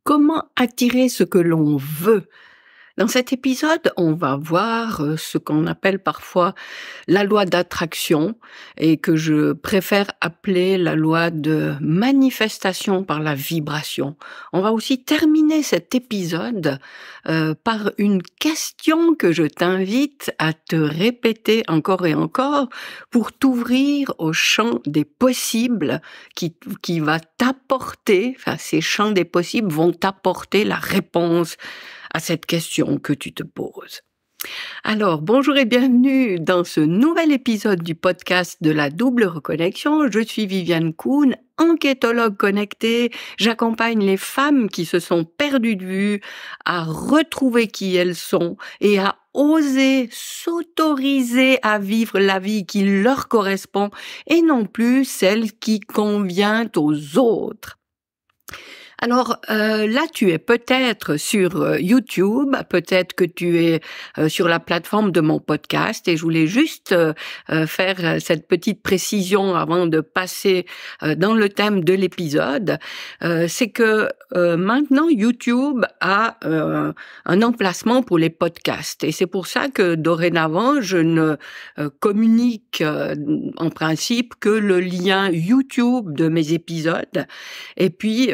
Comment attirer ce que l'on veut? Dans cet épisode, on va voir ce qu'on appelle parfois la loi d'attraction et que je préfère appeler la loi de manifestation par la vibration. On va aussi terminer cet épisode par une question que je t'invite à te répéter encore et encore pour t'ouvrir au champ des possibles qui va t'apporter, enfin ces champs des possibles vont t'apporter la réponse à cette question que tu te poses. Alors, bonjour et bienvenue dans ce nouvel épisode du podcast de la double reconnexion. Je suis Viviane Kuhn, enquêtologue connectée. J'accompagne les femmes qui se sont perdues de vue à retrouver qui elles sont et à oser s'autoriser à vivre la vie qui leur correspond et non plus celle qui convient aux autres. Alors là, tu es peut-être sur YouTube, peut-être que tu es sur la plateforme de mon podcast et je voulais juste faire cette petite précision avant de passer dans le thème de l'épisode. C'est que maintenant, YouTube a un emplacement pour les podcasts et c'est pour ça que dorénavant, je ne communique en principe que le lien YouTube de mes épisodes. Et puis,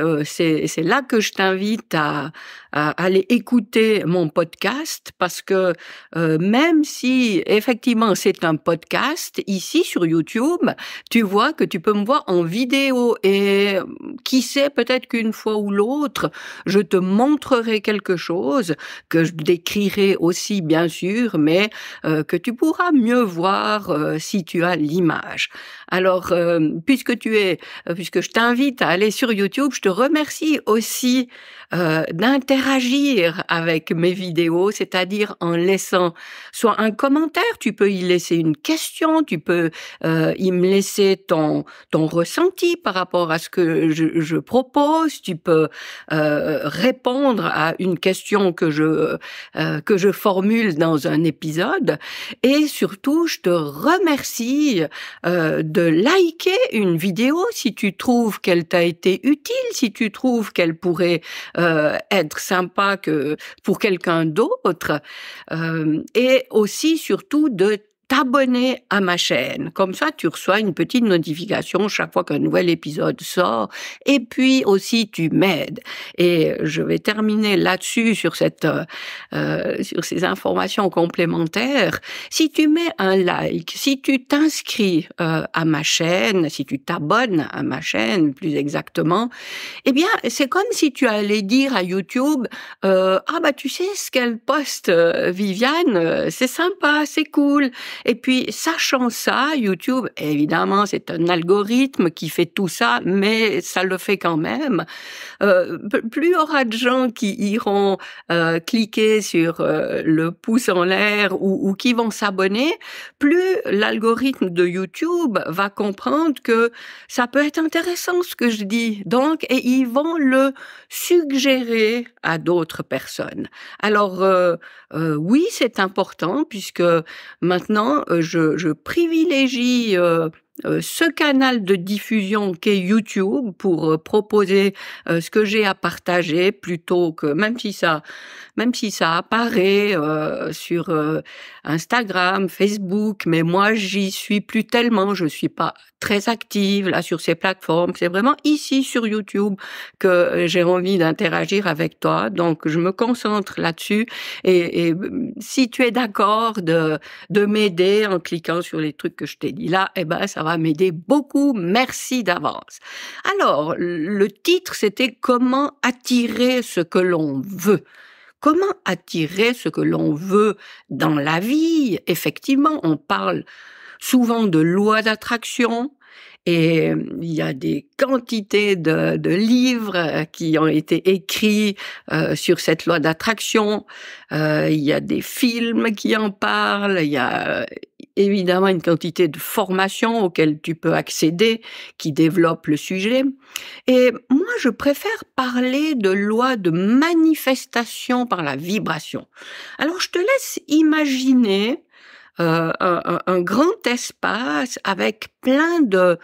c'est là que je t'invite à aller écouter mon podcast parce que même si effectivement c'est un podcast, ici sur YouTube, tu vois que tu peux me voir en vidéo et qui sait, peut-être qu'une fois ou l'autre, je te montrerai quelque chose que je décrirai aussi bien sûr, mais que tu pourras mieux voir si tu as l'image. Alors, puisque je t'invite à aller sur YouTube, je te remercie aussi d'interagir avec mes vidéos, c'est-à-dire en laissant soit un commentaire, tu peux y laisser une question, tu peux y me laisser ton ressenti par rapport à ce que je propose, tu peux répondre à une question que je formule dans un épisode et surtout je te remercie de liker une vidéo si tu trouves qu'elle t'a été utile, si tu trouves qu'elle pourrait être sympa que pour quelqu'un d'autre, et aussi surtout de t'abonner à ma chaîne. Comme ça, tu reçois une petite notification chaque fois qu'un nouvel épisode sort. Et puis aussi, tu m'aides. Et je vais terminer là-dessus sur sur ces informations complémentaires. Si tu mets un like, si tu t'inscris à ma chaîne, si tu t'abonnes à ma chaîne, plus exactement, eh bien, c'est comme si tu allais dire à YouTube, ah bah tu sais ce qu'elle poste, Viviane, c'est sympa, c'est cool. Et puis, sachant ça, YouTube, évidemment, c'est un algorithme qui fait tout ça, mais ça le fait quand même. Plus il y aura de gens qui iront cliquer sur le pouce en l'air ou qui vont s'abonner, plus l'algorithme de YouTube va comprendre que ça peut être intéressant ce que je dis. Donc, et ils vont le suggérer à d'autres personnes. Alors, oui, c'est important puisque maintenant, je privilégie ce canal de diffusion qu'est YouTube pour proposer ce que j'ai à partager plutôt que même si ça apparaît sur Instagram, Facebook, mais moi j'y suis plus tellement, je suis pas très active là sur ces plateformes, c'est vraiment ici sur YouTube que j'ai envie d'interagir avec toi, donc je me concentre là-dessus et si tu es d'accord de m'aider en cliquant sur les trucs que je t'ai dit là, eh ben ça va m'aider beaucoup, merci d'avance. Alors, le titre c'était comment attirer ce que l'on veut. Comment attirer ce que l'on veut dans la vie? Effectivement, on parle souvent de loi d'attraction et il y a des quantités de livres qui ont été écrits sur cette loi d'attraction. Il y a des films qui en parlent. Il y a évidemment une quantité de formations auxquelles tu peux accéder qui développent le sujet. Et moi, je préfère parler de loi de manifestation par la vibration. Alors, je te laisse imaginer un grand espace avec plein de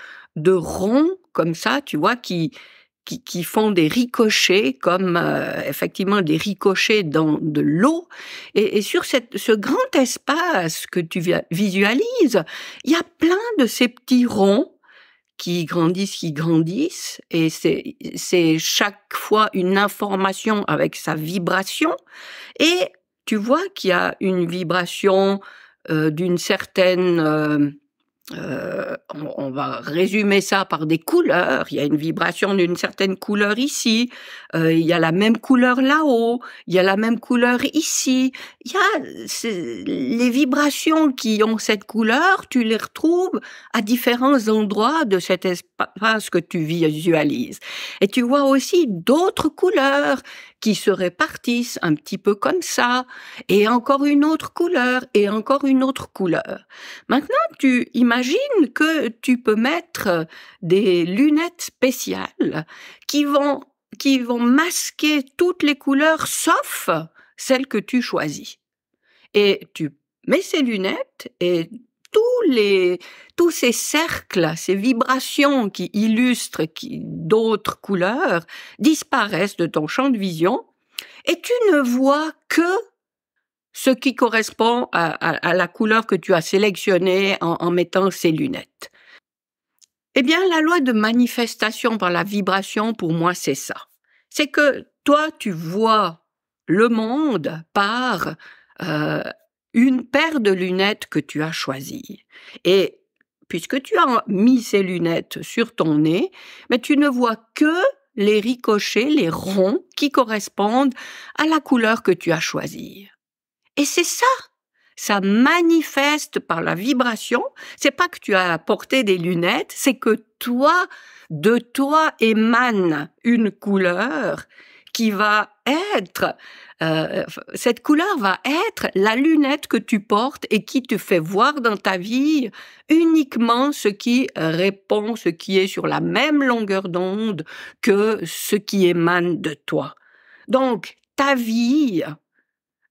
ronds comme ça, tu vois, qui qui font des ricochets, comme effectivement des ricochets dans de l'eau. Et sur ce grand espace que tu visualises, il y a plein de ces petits ronds qui grandissent, et c'est chaque fois une information avec sa vibration, et tu vois qu'il y a une vibration d'une certaine... on va résumer ça par des couleurs. Il y a une vibration d'une certaine couleur ici, il y a la même couleur là-haut, il y a la même couleur ici. Il y a les vibrations qui ont cette couleur, tu les retrouves à différents endroits de cet espace que tu visualises. Et tu vois aussi d'autres couleurs qui se répartissent un petit peu comme ça, et encore une autre couleur, et encore une autre couleur. Maintenant, tu imagines que tu peux mettre des lunettes spéciales qui vont masquer toutes les couleurs sauf celles que tu choisis. Et tu mets ces lunettes et tous ces cercles, ces vibrations qui illustrent d'autres couleurs disparaissent de ton champ de vision, et tu ne vois que ce qui correspond à la couleur que tu as sélectionnée en mettant ces lunettes. Eh bien, la loi de manifestation par la vibration, pour moi, c'est ça. C'est que toi, tu vois le monde par une paire de lunettes que tu as choisies. Et puisque tu as mis ces lunettes sur ton nez, mais tu ne vois que les ricochets, les ronds qui correspondent à la couleur que tu as choisie. Et c'est ça manifeste par la vibration. C'est pas que tu as porté des lunettes, c'est que de toi émane une couleur qui va être, cette couleur va être la lunette que tu portes et qui te fait voir dans ta vie uniquement ce qui répond, ce qui est sur la même longueur d'onde que ce qui émane de toi. Donc, ta vie,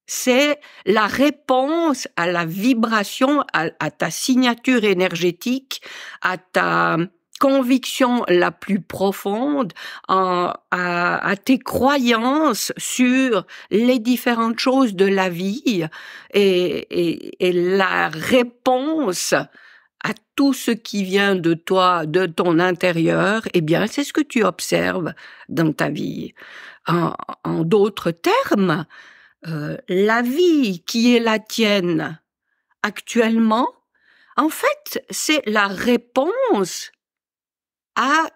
c'est la réponse à la vibration, à ta signature énergétique, à ta conviction la plus profonde, à tes croyances sur les différentes choses de la vie, et la réponse à tout ce qui vient de toi, de ton intérieur, eh bien, c'est ce que tu observes dans ta vie. En d'autres termes, la vie qui est la tienne actuellement, en fait, c'est la réponse à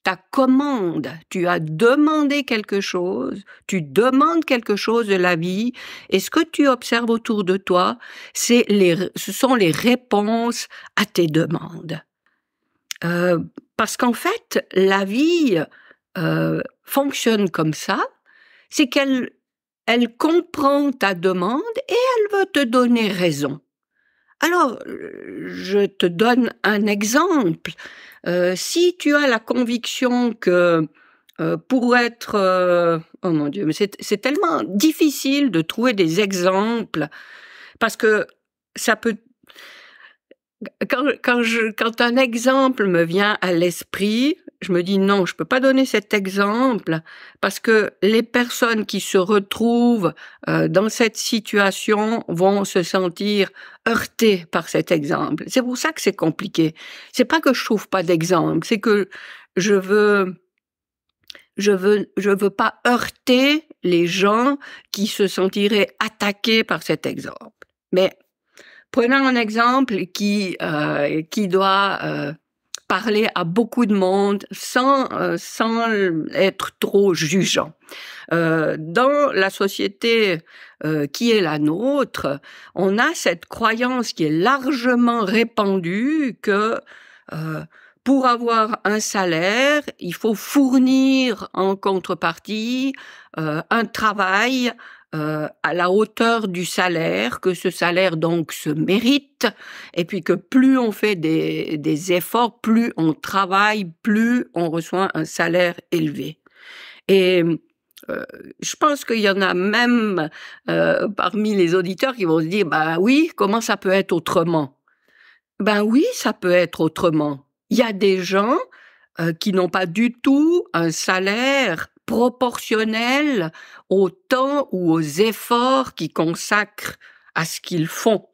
ta commande. Tu as demandé quelque chose, tu demandes quelque chose de la vie, et ce que tu observes autour de toi, ce sont les réponses à tes demandes. Parce qu'en fait, la vie fonctionne comme ça, c'est qu'elle comprend ta demande et elle veut te donner raison. Alors, je te donne un exemple. Si tu as la conviction que pour être... oh mon Dieu, mais c'est tellement difficile de trouver des exemples, parce que ça peut... Quand un exemple me vient à l'esprit, je me dis non, je peux pas donner cet exemple, parce que les personnes qui se retrouvent dans cette situation vont se sentir heurtées par cet exemple. C'est pour ça que c'est compliqué. C'est pas que je trouve pas d'exemple, c'est que je veux pas heurter les gens qui se sentiraient attaqués par cet exemple. Mais prenons un exemple qui doit parler à beaucoup de monde sans être trop jugeant. Dans la société qui est la nôtre, on a cette croyance qui est largement répandue que pour avoir un salaire, il faut fournir en contrepartie un travail à la hauteur du salaire, que ce salaire donc se mérite, et puis que plus on fait des efforts, plus on travaille, plus on reçoit un salaire élevé. Et je pense qu'il y en a même parmi les auditeurs qui vont se dire, bah oui, comment ça peut être autrement? Ben oui, ça peut être autrement. Il y a des gens qui n'ont pas du tout un salaire proportionnel au temps ou aux efforts qu'ils consacrent à ce qu'ils font.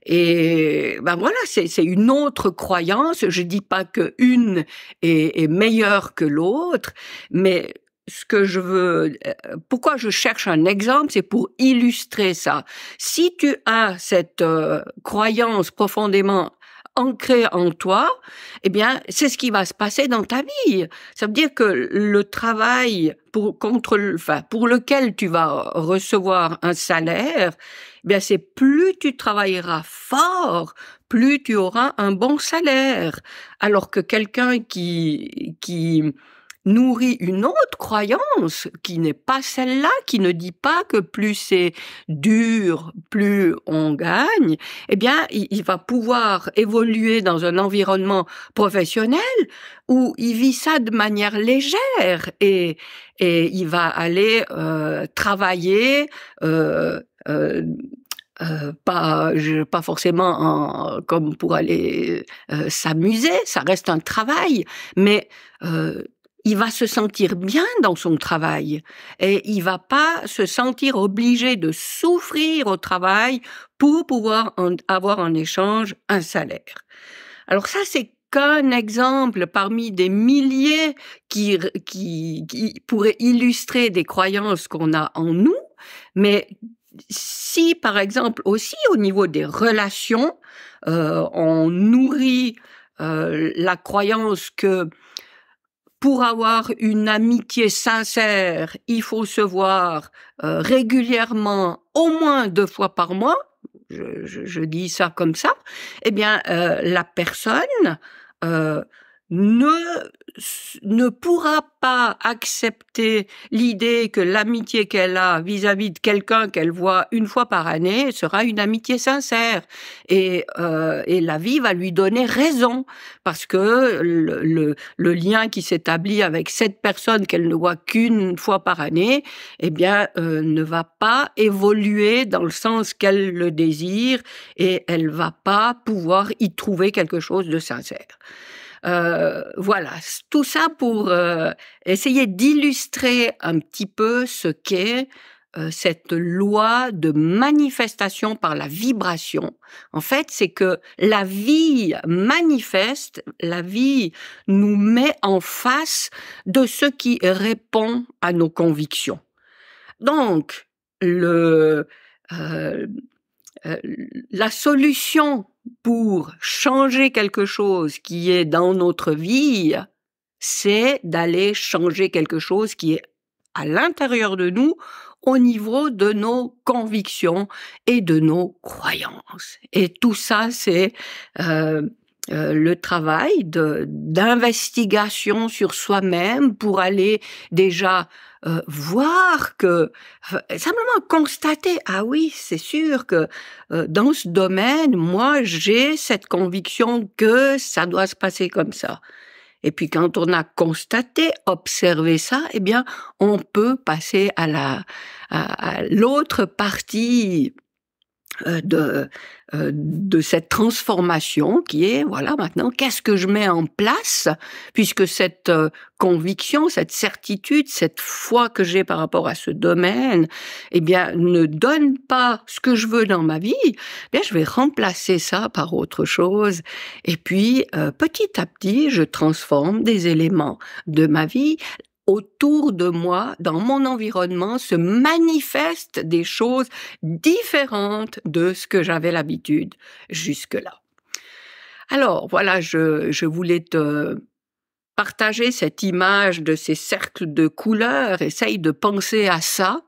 Et ben voilà, c'est une autre croyance. Je dis pas que une est meilleure que l'autre, mais ce que je veux, pourquoi je cherche un exemple, c'est pour illustrer ça. Si tu as cette croyance profondément ancrée en toi, eh bien, c'est ce qui va se passer dans ta vie. Ça veut dire que le travail pour lequel tu vas recevoir un salaire, eh bien, c'est plus tu travailleras fort, plus tu auras un bon salaire. Alors que quelqu'un qui nourrit une autre croyance qui n'est pas celle-là, qui ne dit pas que plus c'est dur, plus on gagne, eh bien, il va pouvoir évoluer dans un environnement professionnel où il vit ça de manière légère et il va aller travailler pas forcément comme pour aller s'amuser, ça reste un travail, mais il va se sentir bien dans son travail et il va pas se sentir obligé de souffrir au travail pour pouvoir avoir en échange un salaire. Alors ça, c'est qu'un exemple parmi des milliers qui pourraient illustrer des croyances qu'on a en nous, mais si, par exemple, aussi au niveau des relations, on nourrit la croyance que pour avoir une amitié sincère, il faut se voir régulièrement, au moins 2 fois par mois, je dis ça comme ça, eh bien, la personne ne pourra pas accepter l'idée que l'amitié qu'elle a vis-à-vis de quelqu'un qu'elle voit 1 fois par année sera une amitié sincère. Et la vie va lui donner raison, parce que le lien qui s'établit avec cette personne qu'elle ne voit qu'1 fois par année, eh bien, ne va pas évoluer dans le sens qu'elle le désire, et elle va pas pouvoir y trouver quelque chose de sincère. Voilà, tout ça pour essayer d'illustrer un petit peu ce qu'est cette loi de manifestation par la vibration. En fait, c'est que la vie manifeste, la vie nous met en face de ce qui répond à nos convictions. Donc, la solution pour changer quelque chose qui est dans notre vie, c'est d'aller changer quelque chose qui est à l'intérieur de nous, au niveau de nos convictions et de nos croyances. Et tout ça, c'est le travail d'investigation sur soi-même pour aller déjà voir que, simplement constater, ah oui, c'est sûr que dans ce domaine, moi, j'ai cette conviction que ça doit se passer comme ça. Et puis quand on a constaté, observé ça, eh bien, on peut passer à l'autre partie de cette transformation qui est, voilà, maintenant, qu'est-ce que je mets en place, puisque cette conviction, cette certitude, cette foi que j'ai par rapport à ce domaine, eh bien, ne donne pas ce que je veux dans ma vie, eh bien, je vais remplacer ça par autre chose. Et puis, petit à petit, je transforme des éléments de ma vie. Autour de moi, dans mon environnement, se manifestent des choses différentes de ce que j'avais l'habitude jusque-là. Alors, voilà, je voulais te partager cette image de ces cercles de couleurs. Essaye de penser à ça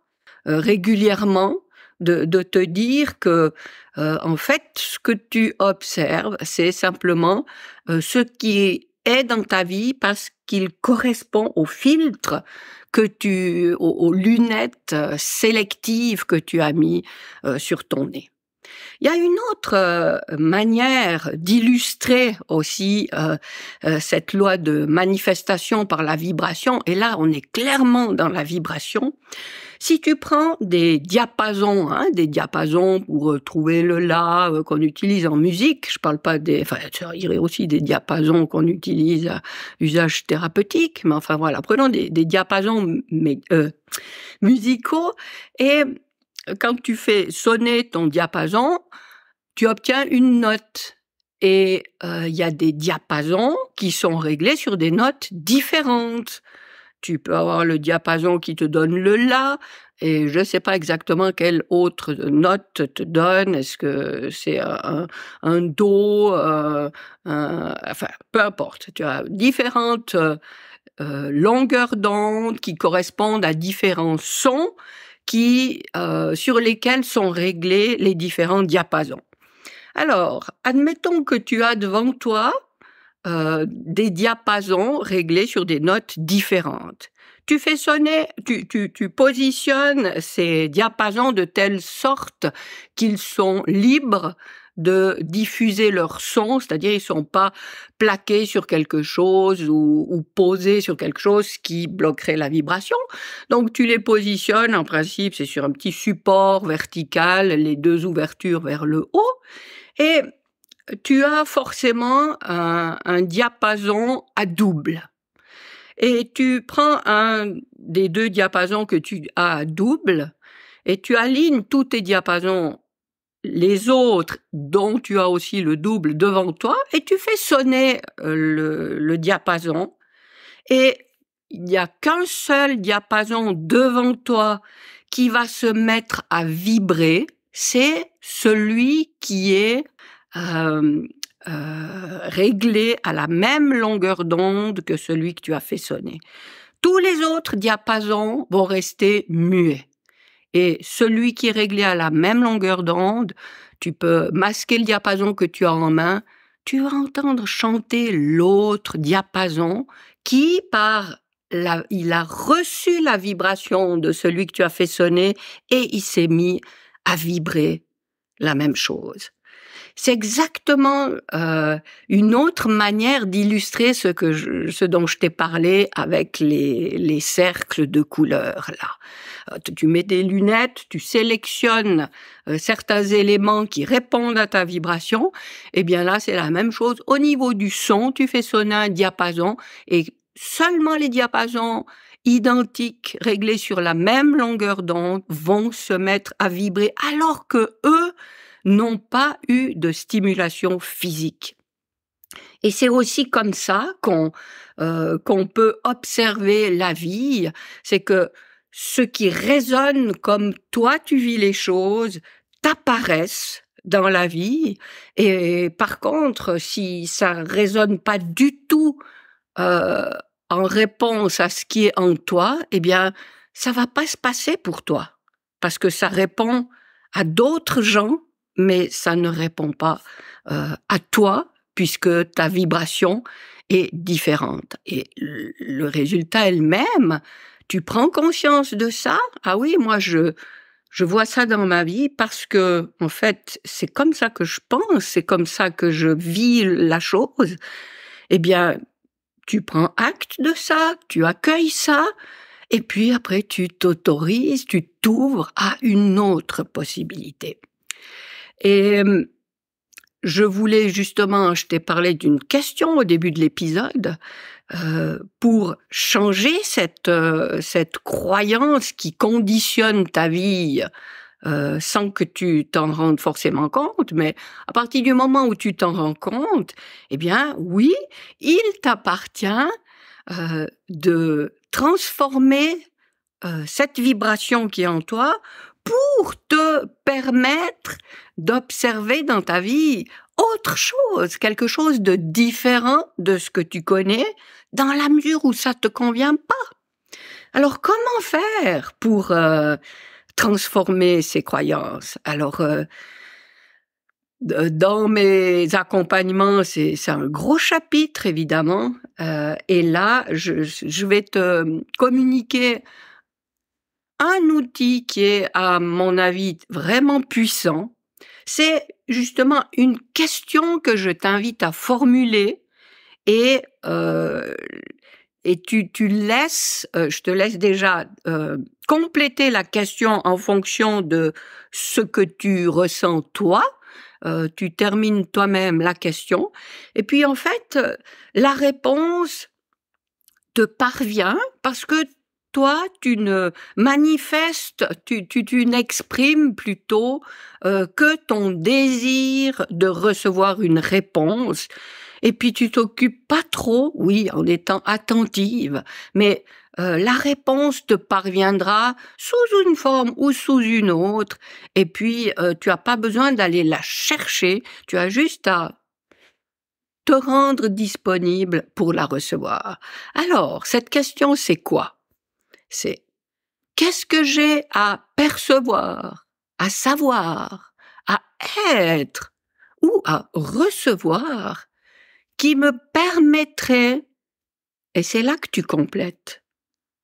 régulièrement, de te dire que, en fait, ce que tu observes, c'est simplement ce qui est dans ta vie parce qu'il correspond au filtre aux lunettes sélectives que tu as mis sur ton nez. Il y a une autre manière d'illustrer aussi cette loi de manifestation par la vibration, et là on est clairement dans la vibration, Si tu prends des diapasons, des diapasons pour trouver le la qu'on utilise en musique, je parle pas il y aurait aussi des diapasons qu'on utilise à usage thérapeutique, mais enfin voilà, prenons des diapasons musicaux et quand tu fais sonner ton diapason, tu obtiens une note. Et il y a des diapasons qui sont réglés sur des notes différentes. Tu peux avoir le diapason qui te donne le la, et je ne sais pas exactement quelle autre note te donne. Est-ce que c'est un do, enfin peu importe. Tu as différentes longueurs d'onde qui correspondent à différents sons sur lesquels sont réglés les différents diapasons. Alors, admettons que tu as devant toi des diapasons réglés sur des notes différentes. Tu fais sonner, tu positionnes ces diapasons de telle sorte qu'ils sont libres de diffuser leur son, c'est-à-dire ils sont pas plaqués sur quelque chose ou posés sur quelque chose qui bloquerait la vibration. Donc tu les positionnes, en principe c'est sur un petit support vertical, les deux ouvertures vers le haut, et tu as forcément un diapason à double. Et tu prends un des deux diapasons que tu as à double et tu alignes tous tes diapasons, les autres dont tu as aussi le double devant toi, et tu fais sonner le diapason. Et il n'y a qu'un seul diapason devant toi qui va se mettre à vibrer, c'est celui qui est réglé à la même longueur d'onde que celui que tu as fait sonner. Tous les autres diapasons vont rester muets. Et celui qui est réglé à la même longueur d'onde, tu peux masquer le diapason que tu as en main, tu vas entendre chanter l'autre diapason qui, il a reçu la vibration de celui que tu as fait sonner et il s'est mis à vibrer la même chose. C'est exactement une autre manière d'illustrer ce dont je t'ai parlé avec les cercles de couleurs là. Tu mets des lunettes, tu sélectionnes certains éléments qui répondent à ta vibration. Et bien là, c'est la même chose. Au niveau du son, tu fais sonner un diapason et seulement les diapasons identiques, réglés sur la même longueur d'onde, vont se mettre à vibrer alors que eux n'ont pas eu de stimulation physique. Et c'est aussi comme ça qu'on peut observer la vie, c'est que ce qui résonne comme toi tu vis les choses t'apparaissent dans la vie, et par contre, si ça résonne pas du tout en réponse à ce qui est en toi, eh bien, ça va pas se passer pour toi, parce que ça répond à d'autres gens, mais ça ne répond pas à toi, puisque ta vibration est différente. Et le résultat est le même. Tu prends conscience de ça. Ah oui, moi je vois ça dans ma vie parce que, en fait, c'est comme ça que je pense, c'est comme ça que je vis la chose. Eh bien, tu prends acte de ça, tu accueilles ça, et puis après tu t'autorises, tu t'ouvres à une autre possibilité. Et je voulais justement, je t'ai parlé d'une question au début de l'épisode, pour changer cette croyance qui conditionne ta vie sans que tu t'en rendes forcément compte, mais à partir du moment où tu t'en rends compte, eh bien oui, il t'appartient de transformer cette vibration qui est en toi pour te permettre d'observer dans ta vie autre chose, quelque chose de différent de ce que tu connais, dans la mesure où ça te convient pas. Alors comment faire pour transformer ces croyances? Alors dans mes accompagnements, c'est un gros chapitre évidemment, et là je vais te communiquer un outil qui est, à mon avis, vraiment puissant. C'est justement une question que je t'invite à formuler et et tu laisses, je te laisse déjà compléter la question en fonction de ce que tu ressens toi. Tu termines toi-même la question. Et puis en fait, la réponse te parvient parce que toi, tu ne manifestes, tu n'exprimes plutôt que ton désir de recevoir une réponse. Et puis tu t'occupes pas trop, oui, en étant attentive, mais la réponse te parviendra sous une forme ou sous une autre. Et puis tu as pas besoin d'aller la chercher, tu as juste à te rendre disponible pour la recevoir. Alors, cette question, c'est quoi? C'est qu'est-ce que j'ai à percevoir, à savoir, à être ou à recevoir qui me permettrait, et c'est là que tu complètes,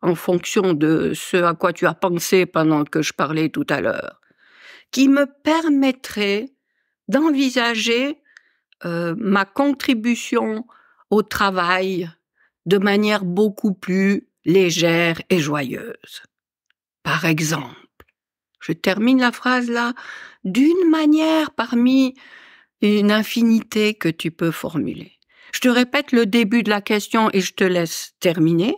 en fonction de ce à quoi tu as pensé pendant que je parlais tout à l'heure, qui me permettrait d'envisager ma contribution au travail de manière beaucoup plus légère et joyeuse. Par exemple, je termine la phrase là d'une manière parmi une infinité que tu peux formuler. Je te répète le début de la question et je te laisse terminer.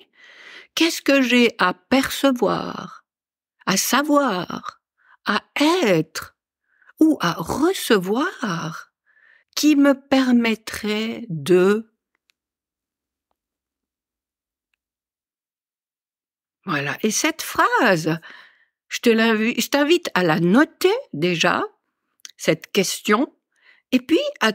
Qu'est-ce que j'ai à percevoir, à savoir, à être ou à recevoir qui me permettrait de... Voilà. Et cette phrase, je t'invite à la noter déjà, cette question, et puis à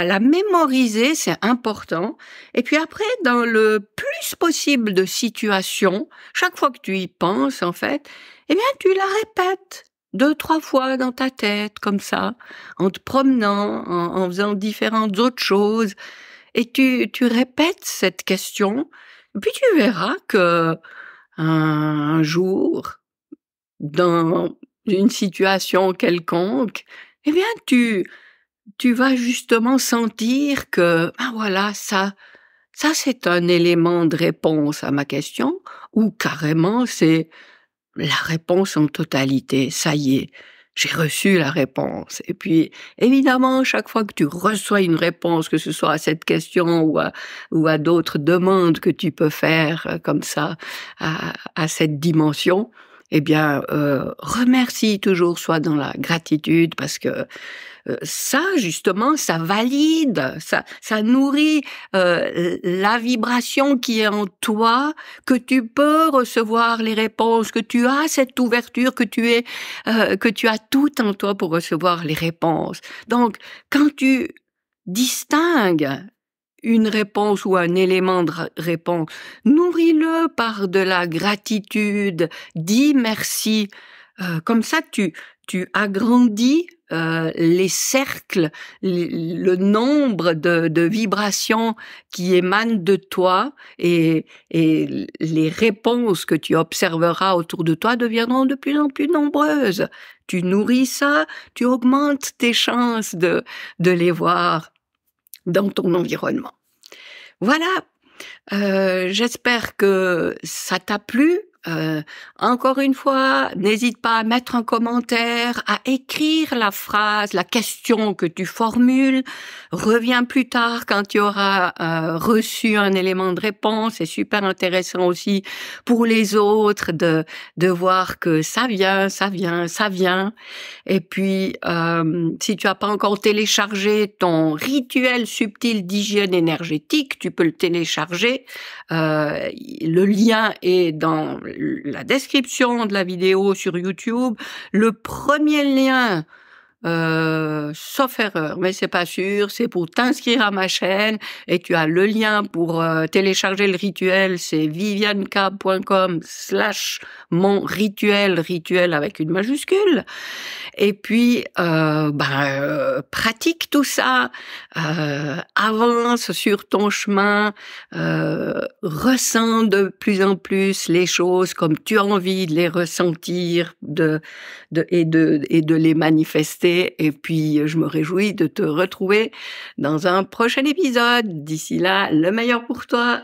la mémoriser, c'est important. Et puis après, dans le plus possible de situations, chaque fois que tu y penses, en fait, eh bien, tu la répètes 2-3 fois dans ta tête, comme ça, en te promenant, en faisant différentes autres choses. Et tu répètes cette question, et puis tu verras que un jour, dans une situation quelconque, eh bien, tu vas justement sentir que, ah voilà, ça c'est un élément de réponse à ma question, ou carrément c'est la réponse en totalité. Ça y est, j'ai reçu la réponse. Et puis, évidemment, chaque fois que tu reçois une réponse, que ce soit à cette question ou à d'autres demandes que tu peux faire comme ça à cette dimension, eh bien, remercie toujours, sois dans la gratitude, parce que ça, justement, ça valide, ça nourrit la vibration qui est en toi, que tu peux recevoir les réponses, que tu as cette ouverture, que tu as tout en toi pour recevoir les réponses. Donc, quand tu distingues une réponse ou un élément de réponse, nourris-le par de la gratitude, dis merci. Comme ça, tu agrandis les cercles, le nombre de vibrations qui émanent de toi, et les réponses que tu observeras autour de toi deviendront de plus en plus nombreuses. Tu nourris ça, tu augmentes tes chances de les voir dans ton environnement. Voilà, j'espère que ça t'a plu. Encore une fois, n'hésite pas à mettre un commentaire, à écrire la phrase, la question que tu formules. Reviens plus tard quand tu auras reçu un élément de réponse. C'est super intéressant aussi pour les autres de voir que ça vient. Et puis, si tu as pas encore téléchargé ton rituel subtil d'hygiène énergétique, tu peux le télécharger. Le lien est dans la description de la vidéo sur YouTube. Le premier lien, sauf erreur, mais c'est pas sûr, c'est pour t'inscrire à ma chaîne, et tu as le lien pour télécharger le rituel, c'est viviancab.com/mon rituel avec une majuscule. Et puis pratique tout ça, avance sur ton chemin, ressens de plus en plus les choses comme tu as envie de les ressentir, et de les manifester. Et puis, je me réjouis de te retrouver dans un prochain épisode. D'ici là, le meilleur pour toi.